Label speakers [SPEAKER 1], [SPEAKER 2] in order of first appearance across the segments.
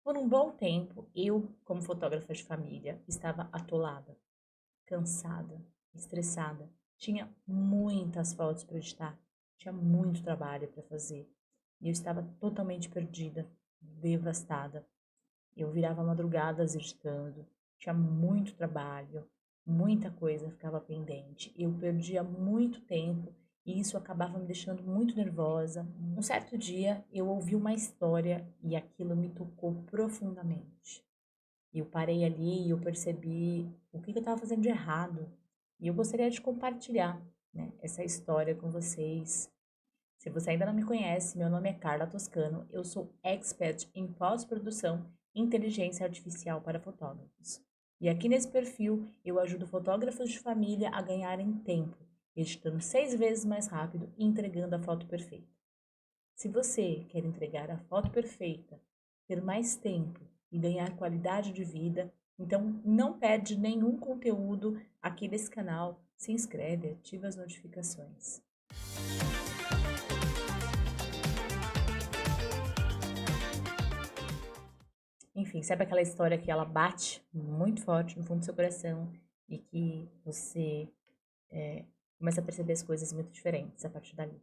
[SPEAKER 1] Por um bom tempo, eu, como fotógrafa de família, estava atolada, cansada, estressada. Tinha muitas fotos para editar, tinha muito trabalho para fazer. E eu estava totalmente perdida, devastada. Eu virava madrugadas editando, tinha muito trabalho, muita coisa ficava pendente. Eu perdia muito tempo e isso acabava me deixando muito nervosa. Um certo dia eu ouvi uma história e aquilo me tocou profundamente. Eu parei ali e eu percebi o que eu estava fazendo de errado. E eu gostaria de compartilhar, né, essa história com vocês. Se você ainda não me conhece, meu nome é Carla Toscano, eu sou expert em pós-produção e inteligência artificial para fotógrafos. E aqui nesse perfil eu ajudo fotógrafos de família a ganharem tempo, editando 6 vezes mais rápido e entregando a foto perfeita. Se você quer entregar a foto perfeita, ter mais tempo e ganhar qualidade de vida, então não perde nenhum conteúdo aqui nesse canal, se inscreve, ativa as notificações. Enfim, sabe aquela história que ela bate muito forte no fundo do seu coração e que você começa a perceber as coisas muito diferentes a partir dali.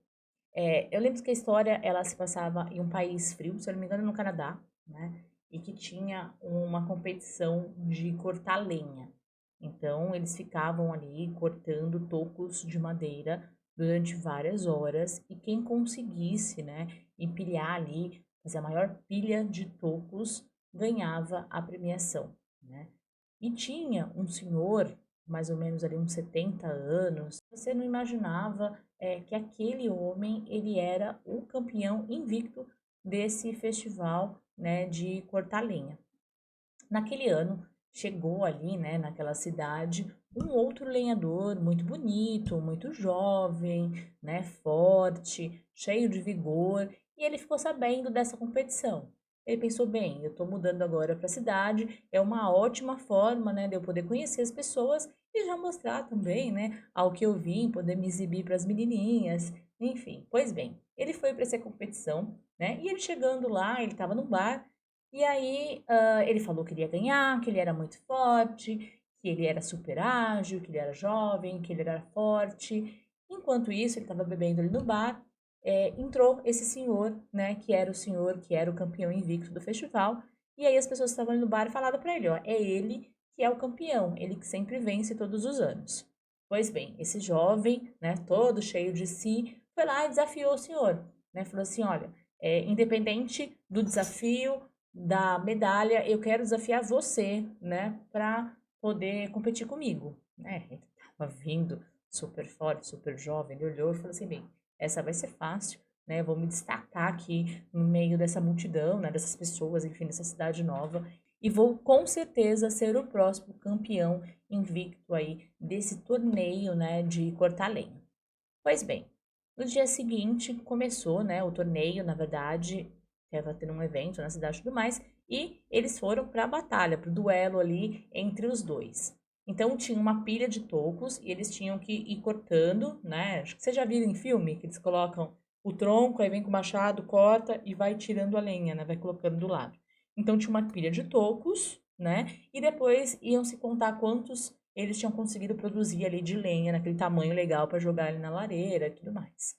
[SPEAKER 1] Eu lembro que a história ela se passava em um país frio, se eu não me engano, no Canadá, né? E que tinha uma competição de cortar lenha. Então, eles ficavam ali cortando tocos de madeira durante várias horas e quem conseguisse, né, empilhar ali, fazer a maior pilha de tocos, ganhava a premiação, né? E tinha um senhor, mais ou menos ali uns 70 anos, você não imaginava que aquele homem ele era o campeão invicto desse festival, né, de cortar lenha. Naquele ano, chegou ali, né, naquela cidade, um outro lenhador muito bonito, muito jovem, né, forte, cheio de vigor, e ele ficou sabendo dessa competição. Ele pensou, bem, eu estou mudando agora para a cidade, é uma ótima forma, né, de eu poder conhecer as pessoas e já mostrar também, né, ao que eu vim, poder me exibir para as menininhas, enfim. Pois bem, ele foi para essa competição, né, e ele chegando lá, ele estava no bar, e aí, ele falou que ele ia ganhar, que ele era muito forte, que ele era super ágil, que ele era jovem, que ele era forte. Enquanto isso, ele estava bebendo ali no bar, entrou esse senhor, né, que era o senhor que era o campeão invicto do festival. E aí as pessoas que estavam ali no bar falaram para ele, ó, é ele que é o campeão, ele que sempre vence todos os anos. Pois bem, esse jovem, né, todo cheio de si, foi lá e desafiou o senhor, né, falou assim, olha, independente do desafio, da medalha, eu quero desafiar você, né, para poder competir comigo, né? Ele tava vindo super forte, super jovem, ele olhou e falou assim, bem, essa vai ser fácil, né? Eu vou me destacar aqui no meio dessa multidão, né, dessas pessoas, enfim, dessa cidade nova, e vou com certeza ser o próximo campeão invicto aí desse torneio, né, de cortar lenha. Pois bem, no dia seguinte começou, né, o torneio, na verdade, estava tendo um evento na cidade e tudo mais, e eles foram para a batalha, para o duelo ali entre os dois. Então tinha uma pilha de tocos e eles tinham que ir cortando, né? Acho que você já viu em filme que eles colocam o tronco, aí vem com o machado, corta e vai tirando a lenha, né? Vai colocando do lado. Então tinha uma pilha de tocos, né? E depois iam se contar quantos eles tinham conseguido produzir ali de lenha, naquele tamanho legal para jogar ali na lareira e tudo mais.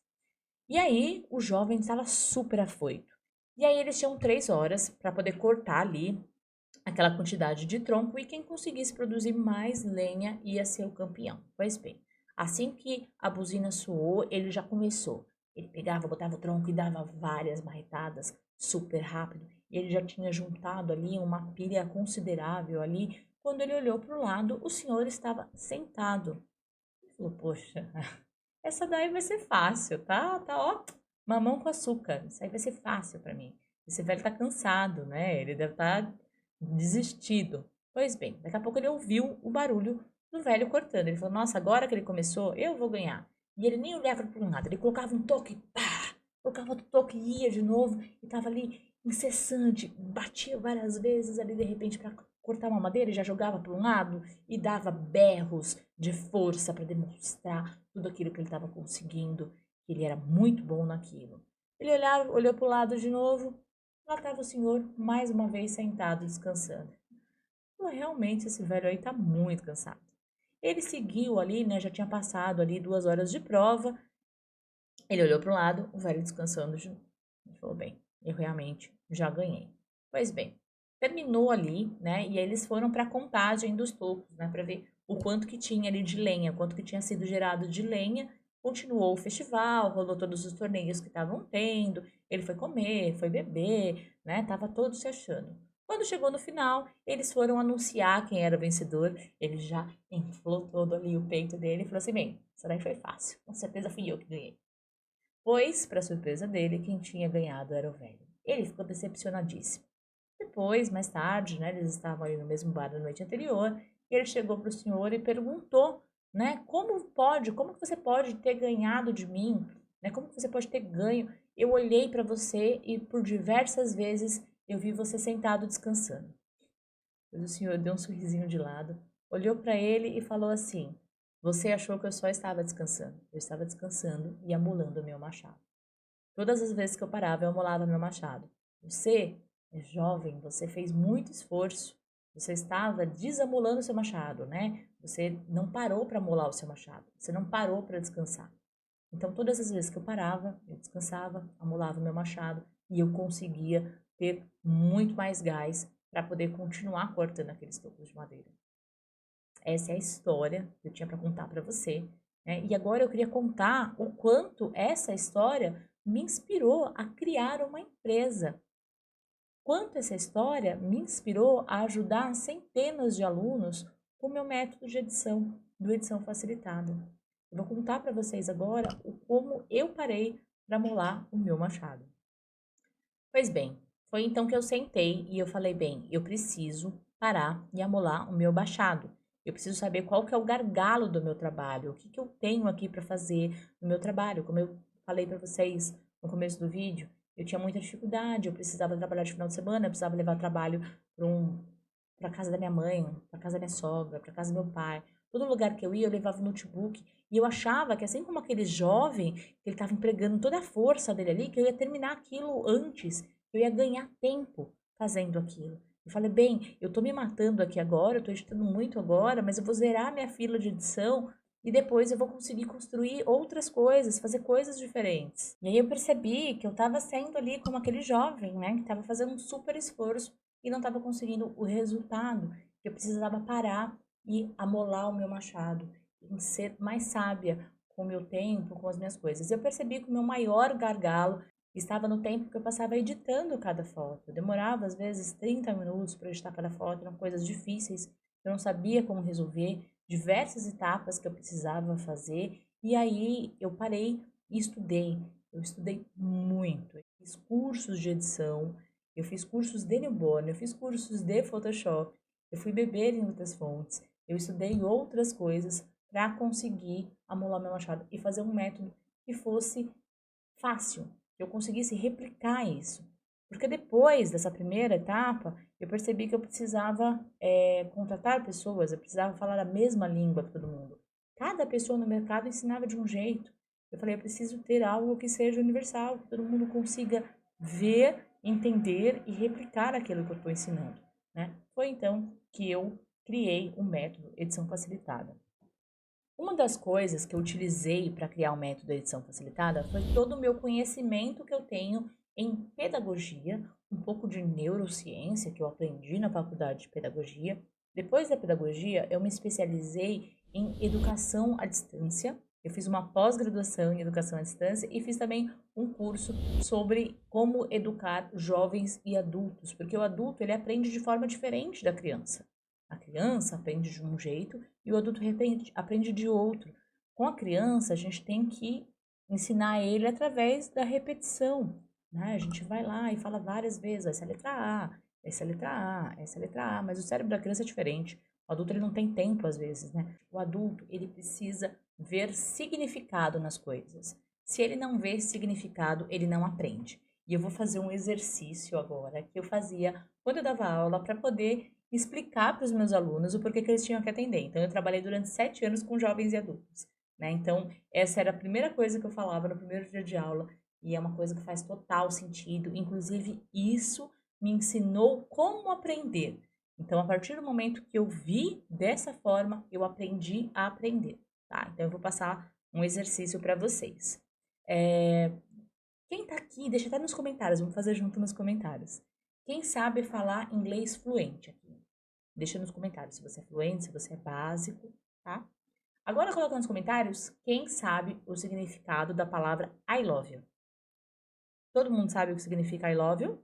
[SPEAKER 1] E aí o jovem estava super afoito. E aí eles tinham 3 horas para poder cortar ali aquela quantidade de tronco e quem conseguisse produzir mais lenha ia ser o campeão. Pois bem, assim que a buzina soou, ele já começou. Ele pegava, botava o tronco e dava várias marretadas super rápido. E ele já tinha juntado ali uma pilha considerável ali. Quando ele olhou para o lado, o senhor estava sentado. Ele falou, poxa, essa daí vai ser fácil, tá? Tá, ó, mamão com açúcar. Isso aí vai ser fácil para mim. Esse velho tá cansado, né? Ele deve estar desistido. Pois bem, daqui a pouco ele ouviu o barulho do velho cortando. Ele falou, nossa, agora que ele começou, eu vou ganhar. E ele nem olhava para um lado, ele colocava um toque, pá, colocava outro toque e ia de novo. E tava ali incessante, batia várias vezes ali de repente para cortar uma madeira e já jogava para um lado e dava berros de força para demonstrar tudo aquilo que ele estava conseguindo, que ele era muito bom naquilo. Ele olhou para o lado de novo, Lá estava o senhor, mais uma vez, sentado, descansando. Realmente, esse velho aí tá muito cansado. Ele seguiu ali, né? Já tinha passado ali 2 horas de prova. Ele olhou para o lado, o velho descansando de novo. Ele falou, bem, eu realmente já ganhei. Pois bem, terminou ali, né? E aí eles foram para a contagem dos tocos, né? Para ver o quanto que tinha ali de lenha, quanto que tinha sido gerado de lenha. Continuou o festival, rolou todos os torneios que estavam tendo. Ele foi comer, foi beber, né? Tava todo se achando. Quando chegou no final, eles foram anunciar quem era o vencedor. Ele já inflou todo ali o peito dele e falou assim: bem, isso daí foi fácil. Com certeza fui eu que ganhei. Pois, para surpresa dele, quem tinha ganhado era o velho. Ele ficou decepcionadíssimo. Depois, mais tarde, né, eles estavam ali no mesmo bar da noite anterior, e ele chegou para o senhor e perguntou, né, como que você pode ter ganhado de mim, né, como que você pode ter ganho? Eu olhei para você e por diversas vezes eu vi você sentado descansando. Mas o senhor deu um sorrisinho de lado, olhou para ele e falou assim: você achou que eu só estava descansando. Eu estava descansando e amolando o meu machado. Todas as vezes que eu parava, eu amolava meu machado. Você é jovem, você fez muito esforço. Você estava desamolando o seu machado, né? Você não parou para amolar o seu machado. Você não parou para descansar. Então, todas as vezes que eu parava, eu descansava, amolava o meu machado e eu conseguia ter muito mais gás para poder continuar cortando aqueles tocos de madeira. Essa é a história que eu tinha para contar para você, né? E agora eu queria contar o quanto essa história me inspirou a criar uma empresa. Quanto essa história me inspirou a ajudar centenas de alunos com o meu método de edição, do Edição Facilitada. Eu vou contar para vocês agora o como eu parei para molar o meu machado. Pois bem, foi então que eu sentei e eu falei, bem, eu preciso parar e amolar o meu machado. Eu preciso saber qual que é o gargalo do meu trabalho, o que que eu tenho aqui para fazer no meu trabalho. Como eu falei para vocês no começo do vídeo, eu tinha muita dificuldade, eu precisava trabalhar de final de semana, eu precisava levar trabalho para casa da minha mãe, para casa da minha sogra, para casa do meu pai. Todo lugar que eu ia, eu levava o notebook. E eu achava que, assim como aquele jovem, que ele estava empregando toda a força dele ali, que eu ia terminar aquilo antes, eu ia ganhar tempo fazendo aquilo. Eu falei, bem, eu tô me matando aqui agora, eu tô editando muito agora, mas eu vou zerar minha fila de edição e depois eu vou conseguir construir outras coisas, fazer coisas diferentes. E aí eu percebi que eu estava sendo ali como aquele jovem, né, que estava fazendo um super esforço e não estava conseguindo o resultado, que eu precisava parar e amolar o meu machado, em ser mais sábia com o meu tempo, com as minhas coisas. Eu percebi que o meu maior gargalo estava no tempo que eu passava editando cada foto. Eu demorava, às vezes, 30 minutos para editar cada foto, eram coisas difíceis, eu não sabia como resolver, diversas etapas que eu precisava fazer, e aí eu parei e estudei. Eu estudei muito, eu fiz cursos de edição, eu fiz cursos de newborn, eu fiz cursos de Photoshop, eu fui beber em outras fontes, eu estudei outras coisas para conseguir amolar meu machado e fazer um método que fosse fácil, que eu conseguisse replicar isso. Porque depois dessa primeira etapa, eu percebi que eu precisava contratar pessoas, eu precisava falar a mesma língua que todo mundo. Cada pessoa no mercado ensinava de um jeito. Eu falei, eu preciso ter algo que seja universal, que todo mundo consiga ver, entender e replicar aquilo que eu estou ensinando, né? Foi então que eu criei o método Edição Facilitada. Uma das coisas que eu utilizei para criar o método edição facilitada foi todo o meu conhecimento que eu tenho em pedagogia, um pouco de neurociência que eu aprendi na faculdade de pedagogia. Depois da pedagogia, eu me especializei em educação à distância. Eu fiz uma pós-graduação em educação à distância e fiz também um curso sobre como educar jovens e adultos, porque o adulto ele aprende de forma diferente da criança. A criança aprende de um jeito e o adulto aprende de outro. Com a criança, a gente tem que ensinar ele através da repetição, né? A gente vai lá e fala várias vezes, essa é a letra A, essa é a letra A, essa é a letra A, mas o cérebro da criança é diferente. O adulto ele não tem tempo às vezes, né? O adulto ele precisa ver significado nas coisas. Se ele não vê significado, ele não aprende. E eu vou fazer um exercício agora que eu fazia quando eu dava aula para poder explicar para os meus alunos o porquê que eles tinham que atender. Então, eu trabalhei durante 7 anos com jovens e adultos, né? Então, essa era a primeira coisa que eu falava no primeiro dia de aula e é uma coisa que faz total sentido. Inclusive, isso me ensinou como aprender. Então, a partir do momento que eu vi dessa forma, eu aprendi a aprender, tá? Então, eu vou passar um exercício para vocês. Quem tá aqui, deixa até nos comentários, vamos fazer junto nos comentários. Quem sabe falar inglês fluente aqui? Deixa nos comentários se você é fluente, se você é básico, tá? Agora coloca nos comentários quem sabe o significado da palavra I love you. Todo mundo sabe o que significa I love you?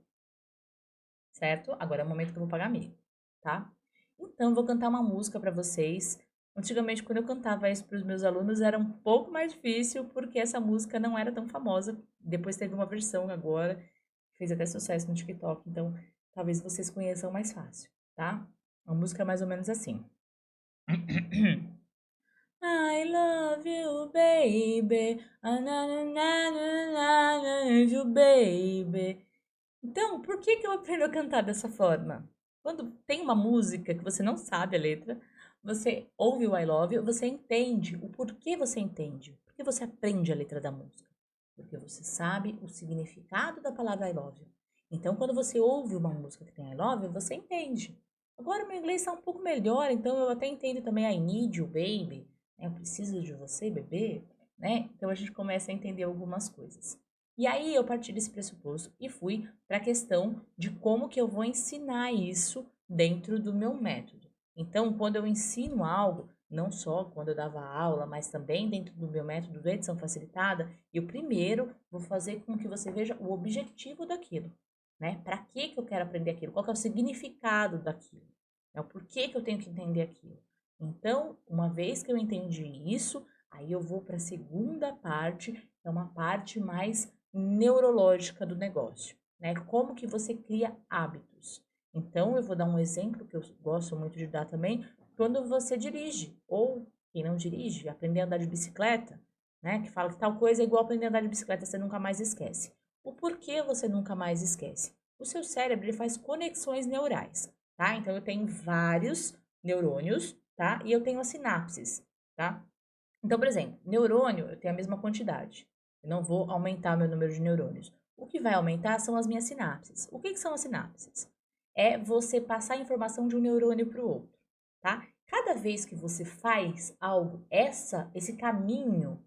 [SPEAKER 1] Certo? Agora é o momento que eu vou pagar amigo, tá? Então, eu vou cantar uma música para vocês. Antigamente, quando eu cantava isso para os meus alunos, era um pouco mais difícil, porque essa música não era tão famosa. Depois teve uma versão agora, que fez até sucesso no TikTok, então talvez vocês conheçam mais fácil, tá? A música é mais ou menos assim. I love you, baby. Love you, baby. Então, por que que eu aprendo a cantar dessa forma? Quando tem uma música que você não sabe a letra, você ouve o I love you, você entende o porquê você entende. Por que você aprende a letra da música? Porque você sabe o significado da palavra I love you. Então, quando você ouve uma música que tem I love you, você entende. Agora, meu inglês está um pouco melhor, então eu até entendo também I need you, baby. Eu preciso de você, bebê. Né? Então, a gente começa a entender algumas coisas. E aí eu parti desse pressuposto e fui para a questão de como que eu vou ensinar isso dentro do meu método. Então, quando eu ensino algo, não só quando eu dava aula, mas também dentro do meu método de edição facilitada, eu primeiro vou fazer com que você veja o objetivo daquilo, né? Para que eu quero aprender aquilo? Qual que é o significado daquilo? É o porquê que eu tenho que entender aquilo. Então, uma vez que eu entendi isso, aí eu vou para a segunda parte, é uma parte mais neurológica do negócio, né? Como que você cria hábitos. Então, eu vou dar um exemplo que eu gosto muito de dar também, quando você dirige, ou quem não dirige, aprender a andar de bicicleta, né? Que fala que tal coisa é igual aprender a andar de bicicleta, você nunca mais esquece. O porquê você nunca mais esquece? O seu cérebro ele faz conexões neurais, tá? Então, eu tenho vários neurônios, tá? E eu tenho as sinapses, tá? Então, por exemplo, neurônio, eu tenho a mesma quantidade. Eu não vou aumentar meu número de neurônios. O que vai aumentar são as minhas sinapses. O que são as sinapses? É você passar a informação de um neurônio para o outro, tá? Cada vez que você faz algo, esse caminho,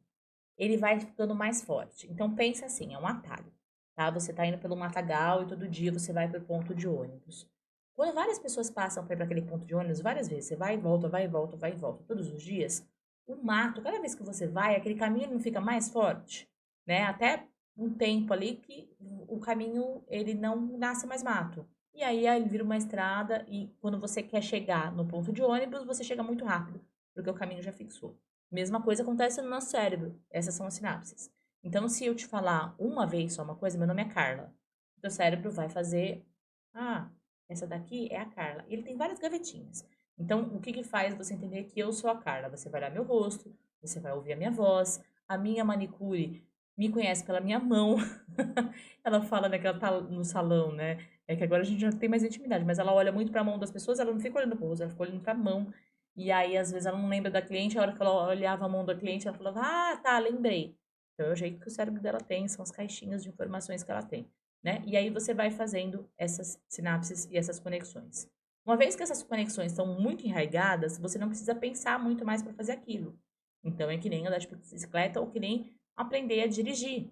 [SPEAKER 1] ele vai ficando mais forte. Então, pensa assim, é um atalho, tá? Você está indo pelo matagal e todo dia você vai para o ponto de ônibus. Quando várias pessoas passam para ir para aquele ponto de ônibus, várias vezes, você vai e volta, vai e volta, vai e volta, todos os dias, o mato, cada vez que você vai, aquele caminho não fica mais forte, né? Até um tempo ali que o caminho, ele não nasce mais mato. E aí ele vira uma estrada e quando você quer chegar no ponto de ônibus, você chega muito rápido, porque o caminho já fixou. Mesma coisa acontece no nosso cérebro. Essas são as sinapses. Então, se eu te falar uma vez só uma coisa, meu nome é Carla. O teu cérebro vai fazer, ah, essa daqui é a Carla. E ele tem várias gavetinhas. Então, o que que faz você entender que eu sou a Carla? Você vai olhar meu rosto, você vai ouvir a minha voz, a minha manicure me conhece pela minha mão. Ela fala, né, que ela tá no salão, né? É que agora a gente já tem mais intimidade, mas ela olha muito para a mão das pessoas, ela não fica olhando pro rosto, ela fica olhando para a mão. E aí, às vezes, ela não lembra da cliente, a hora que ela olhava a mão da cliente, ela falava, ah, tá, lembrei. Então, é o jeito que o cérebro dela tem, são as caixinhas de informações que ela tem, né? E aí você vai fazendo essas sinapses e essas conexões. Uma vez que essas conexões estão muito enraigadas, você não precisa pensar muito mais para fazer aquilo. Então, é que nem andar de bicicleta ou que nem aprender a dirigir,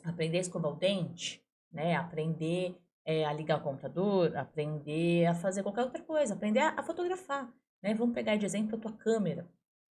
[SPEAKER 1] aprender a escovar o dente, né? Aprender a ligar o computador, aprender a fazer qualquer outra coisa, aprender a fotografar, né? Vamos pegar de exemplo a tua câmera.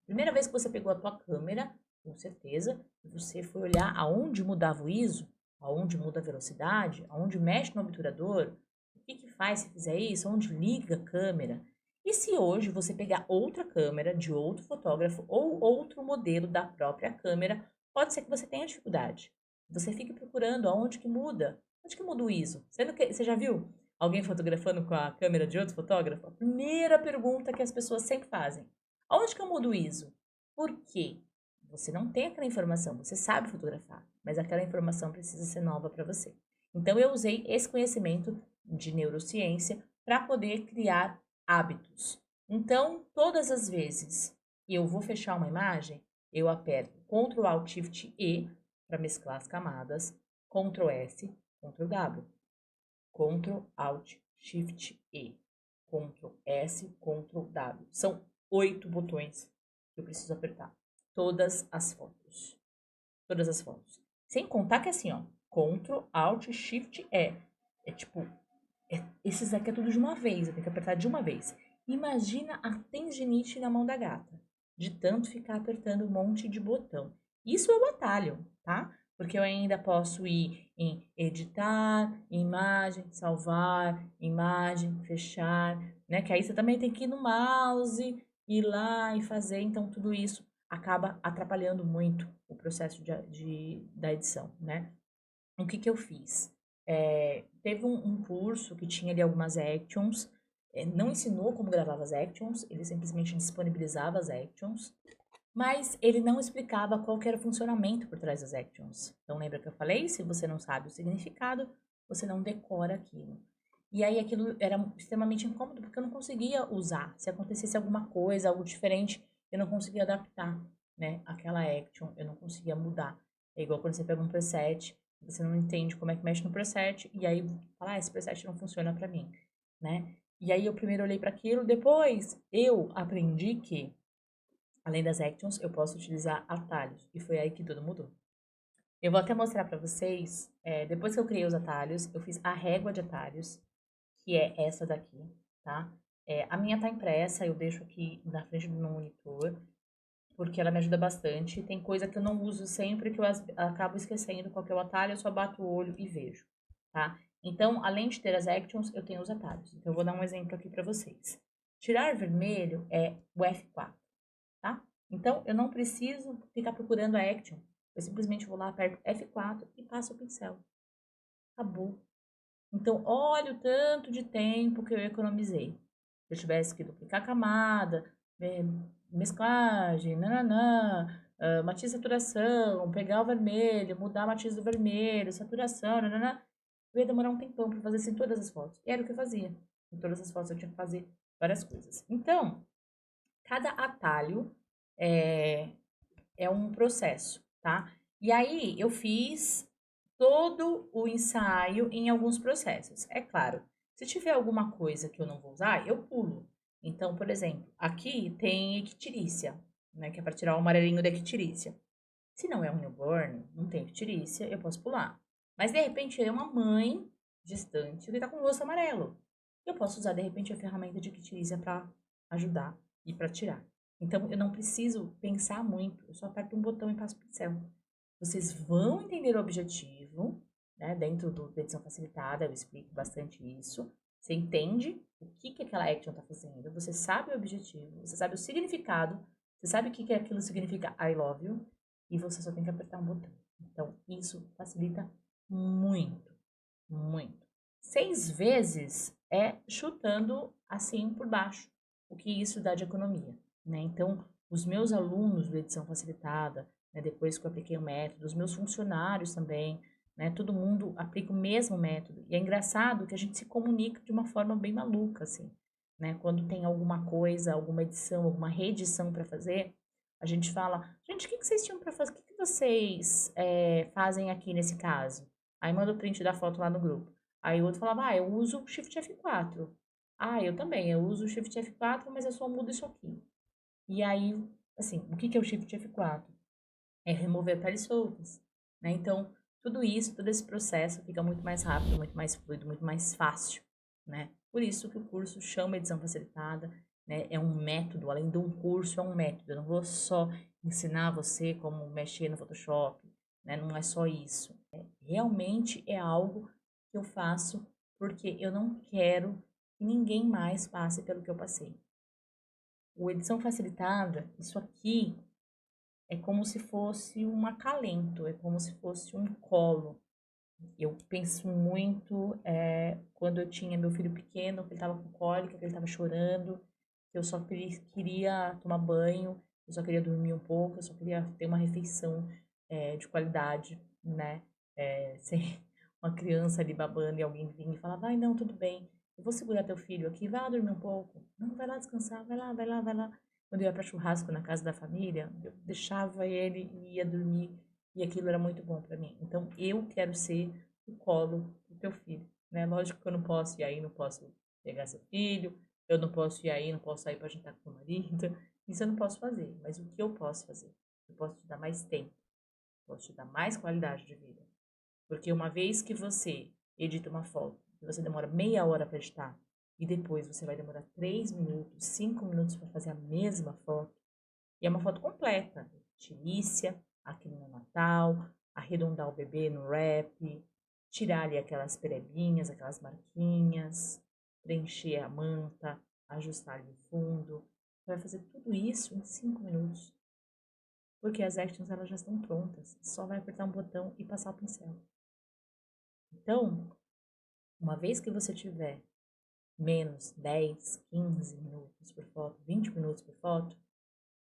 [SPEAKER 1] Primeira vez que você pegou a tua câmera, com certeza, você foi olhar aonde mudava o ISO, aonde muda a velocidade, aonde mexe no obturador, o que que faz se fizer isso, aonde liga a câmera. E se hoje você pegar outra câmera de outro fotógrafo ou outro modelo da própria câmera, pode ser que você tenha dificuldade. Você fique procurando aonde que muda. Onde que muda o ISO? Sendo que você já viu alguém fotografando com a câmera de outro fotógrafo? A primeira pergunta que as pessoas sempre fazem: aonde que eu mudo o ISO? Por quê? Você não tem aquela informação, você sabe fotografar, mas aquela informação precisa ser nova para você. Então eu usei esse conhecimento de neurociência para poder criar hábitos. Então, todas as vezes que eu vou fechar uma imagem, eu aperto Ctrl Alt Shift E para mesclar as camadas, Ctrl S, Ctrl W, Ctrl Alt Shift E, Ctrl S, Ctrl W. São 8 botões que eu preciso apertar. Todas as fotos. Todas as fotos. Sem contar que assim, ó, Ctrl Alt Shift E. É tipo, esses aqui é tudo de uma vez, eu tenho que apertar de uma vez. Imagina a tendinite na mão da gata, de tanto ficar apertando um monte de botão. Isso é o atalho, tá? Porque eu ainda posso ir em editar, imagem, salvar, imagem, fechar, né? Que aí você também tem que ir no mouse, ir lá e fazer. Então, tudo isso acaba atrapalhando muito o processo da edição, né? O que que eu fiz? Teve um curso que tinha ali algumas actions, não ensinou como gravava as actions, ele simplesmente disponibilizava as actions, mas ele não explicava qual que era o funcionamento por trás das actions. Então, lembra que eu falei? Se você não sabe o significado, você não decora aquilo. E aí aquilo era extremamente incômodo, porque eu não conseguia usar. Se acontecesse alguma coisa, algo diferente, eu não conseguia adaptar, né, aquela action, eu não conseguia mudar. É igual quando você pega um preset, você não entende como é que mexe no preset, e aí fala, esse preset não funciona pra mim, né? E aí eu primeiro olhei para aquilo, depois eu aprendi que além das actions, eu posso utilizar atalhos. E foi aí que tudo mudou. Eu vou até mostrar para vocês. Depois que eu criei os atalhos, eu fiz a régua de atalhos, que é essa daqui, tá? A minha tá impressa, eu deixo aqui na frente do meu monitor, porque ela me ajuda bastante. Tem coisa que eu não uso sempre, que eu acabo esquecendo qual que é o atalho, eu só bato o olho e vejo, tá? Então, além de ter as actions, eu tenho os atalhos. Então, eu vou dar um exemplo aqui para vocês. Tirar vermelho é o F4. Tá? Então, eu não preciso ficar procurando a action. Eu simplesmente vou lá, aperto F4 e passo o pincel. Acabou. Então, olha o tanto de tempo que eu economizei. Se eu tivesse que duplicar a camada, mesclagem, nananã, matiz e saturação, pegar o vermelho, mudar a matiz do vermelho, saturação, nananã, eu ia demorar um tempão para fazer isso em todas as fotos. E era o que eu fazia. Em todas as fotos eu tinha que fazer várias coisas. Então, cada atalho é, é um processo, tá? E aí eu fiz todo o ensaio em alguns processos. É claro, se tiver alguma coisa que eu não vou usar, eu pulo. Então, por exemplo, aqui tem ictirícia, né? Que é para tirar o amarelinho da ictirícia. Se não é um newborn, não tem ictirícia, eu posso pular. Mas de repente é uma mãe distante que tá com o rosto amarelo. Eu posso usar de repente a ferramenta de ictirícia para ajudar e para tirar. Então, eu não preciso pensar muito, eu só aperto um botão e passo o pincel. Vocês vão entender o objetivo, né? Dentro da edição facilitada, eu explico bastante isso. Você entende o que, que aquela action está fazendo, você sabe o objetivo, você sabe o significado, você sabe o que, que aquilo significa I love you, e você só tem que apertar um botão. Então, isso facilita muito, muito. 6 vezes é chutando assim por baixo, o que isso dá de economia, né? Então, os meus alunos do Edição Facilitada, né, depois que eu apliquei o método, os meus funcionários também, né, todo mundo aplica o mesmo método. E é engraçado que a gente se comunica de uma forma bem maluca, assim, né? Quando tem alguma coisa, alguma edição, alguma reedição para fazer, a gente fala, gente, o que que vocês tinham para fazer? O que que vocês fazem aqui nesse caso? Aí manda o print da foto lá no grupo. Aí o outro falava, eu uso o Shift F4. Eu também, eu uso o Shift F4, mas eu só mudo isso aqui. E aí, assim, o que que é o Shift F4? É remover peles soltas, né? Então, tudo isso, todo esse processo fica muito mais rápido, muito mais fluido, muito mais fácil, né? Por isso que o curso chama edição facilitada, né? É um método, além de um curso, é um método. Eu não vou só ensinar você como mexer no Photoshop, né? Não é só isso. Realmente é algo que eu faço porque eu não quero que ninguém mais passe pelo que eu passei. O edição facilitada, isso aqui é como se fosse um acalento, é como se fosse um colo. Eu penso muito quando eu tinha meu filho pequeno, que ele estava com cólica, que ele estava chorando, que eu só queria tomar banho, eu só queria dormir um pouco, eu só queria ter uma refeição de qualidade, né? Sem uma criança ali babando e alguém vinha e falava, ai não, tudo bem, eu vou segurar teu filho aqui, vai lá dormir um pouco. Não, vai lá descansar, vai lá, vai lá, vai lá. Quando eu ia para churrasco na casa da família, eu deixava ele e ia dormir. E aquilo era muito bom para mim. Então, eu quero ser o colo do teu filho, né? Lógico que eu não posso ir aí, não posso pegar seu filho, eu não posso ir aí, não posso sair para jantar com o marido. Isso eu não posso fazer. Mas o que eu posso fazer? Eu posso te dar mais tempo, posso te dar mais qualidade de vida. Porque uma vez que você edita uma foto, que você demora meia hora para editar, e depois você vai demorar 3 minutos, 5 minutos para fazer a mesma foto, e é uma foto completa, tirícia, aqui no Natal, arredondar o bebê no wrap, tirar ali aquelas perebinhas, aquelas marquinhas, preencher a manta, ajustar ali o fundo. Você vai fazer tudo isso em 5 minutos. Porque as actions elas já estão prontas. Só vai apertar um botão e passar o pincel. Então, uma vez que você tiver menos 10, 15 minutos por foto, 20 minutos por foto,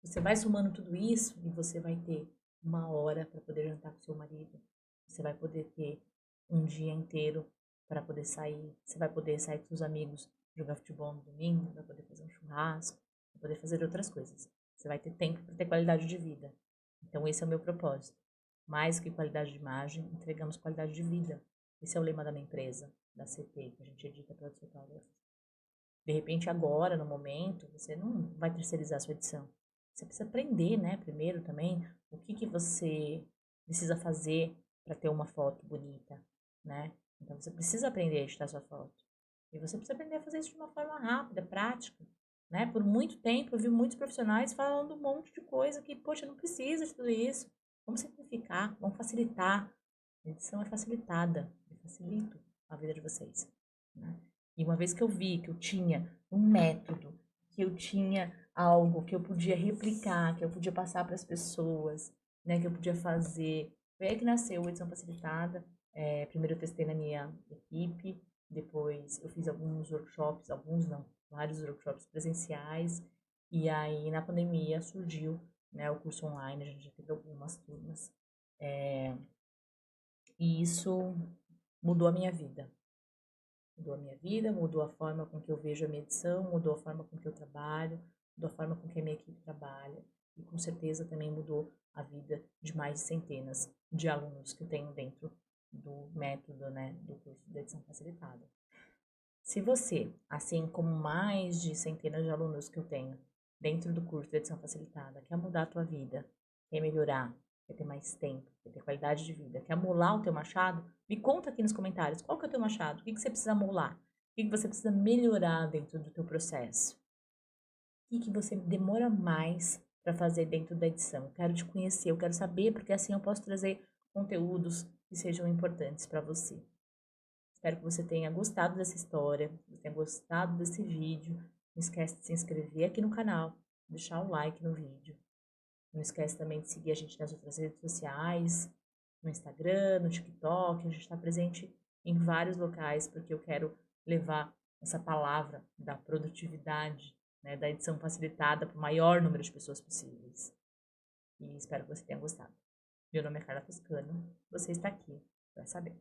[SPEAKER 1] você vai somando tudo isso e você vai ter uma hora para poder jantar com seu marido. Você vai poder ter um dia inteiro para poder sair. Você vai poder sair com seus amigos, jogar futebol no domingo, vai poder fazer um churrasco, vai poder fazer outras coisas. Você vai ter tempo para ter qualidade de vida. Então esse é o meu propósito. Mais que qualidade de imagem, entregamos qualidade de vida. Esse é o lema da minha empresa, da CT, que a gente edita para os fotógrafos. De repente, agora, no momento, você não vai terceirizar a sua edição. Você precisa aprender, né, primeiro também, o que que você precisa fazer para ter uma foto bonita, né? Então, você precisa aprender a editar sua foto. E você precisa aprender a fazer isso de uma forma rápida, prática, né? Por muito tempo, eu vi muitos profissionais falando um monte de coisa que, poxa, não precisa de tudo isso. Vamos simplificar, vamos facilitar. A edição é facilitada. Eu facilito a vida de vocês, né? E uma vez que eu vi que eu tinha um método, que eu tinha algo que eu podia replicar, que eu podia passar para as pessoas, né, que eu podia fazer, foi aí que nasceu a edição facilitada. Primeiro eu testei na minha equipe, depois eu fiz alguns workshops, alguns não, vários workshops presenciais, e aí na pandemia surgiu, né, o curso online, a gente já teve algumas turmas, e isso mudou a minha vida. Mudou a minha vida, mudou a forma com que eu vejo a minha edição, mudou a forma com que eu trabalho, mudou a forma com que a minha equipe trabalha e com certeza também mudou a vida de mais de centenas de alunos que eu tenho dentro do método, né, do curso de edição facilitada. Se você, assim como mais de centenas de alunos que eu tenho dentro do curso de edição facilitada, quer mudar a tua vida, quer melhorar, quer ter mais tempo, quer ter qualidade de vida, quer molar o teu machado, me conta aqui nos comentários qual que é o teu machado, o que você precisa molar, o que você precisa melhorar dentro do teu processo, o que você demora mais para fazer dentro da edição. Eu quero te conhecer, eu quero saber, porque assim eu posso trazer conteúdos que sejam importantes para você. Espero que você tenha gostado dessa história, que você tenha gostado desse vídeo. Não esquece de se inscrever aqui no canal, deixar o like no vídeo. Não esquece também de seguir a gente nas outras redes sociais, no Instagram, no TikTok. A gente está presente em vários locais, porque eu quero levar essa palavra da produtividade, né, da edição facilitada para o maior número de pessoas possíveis. E espero que você tenha gostado. Meu nome é Carla Toscano, você está aqui para saber.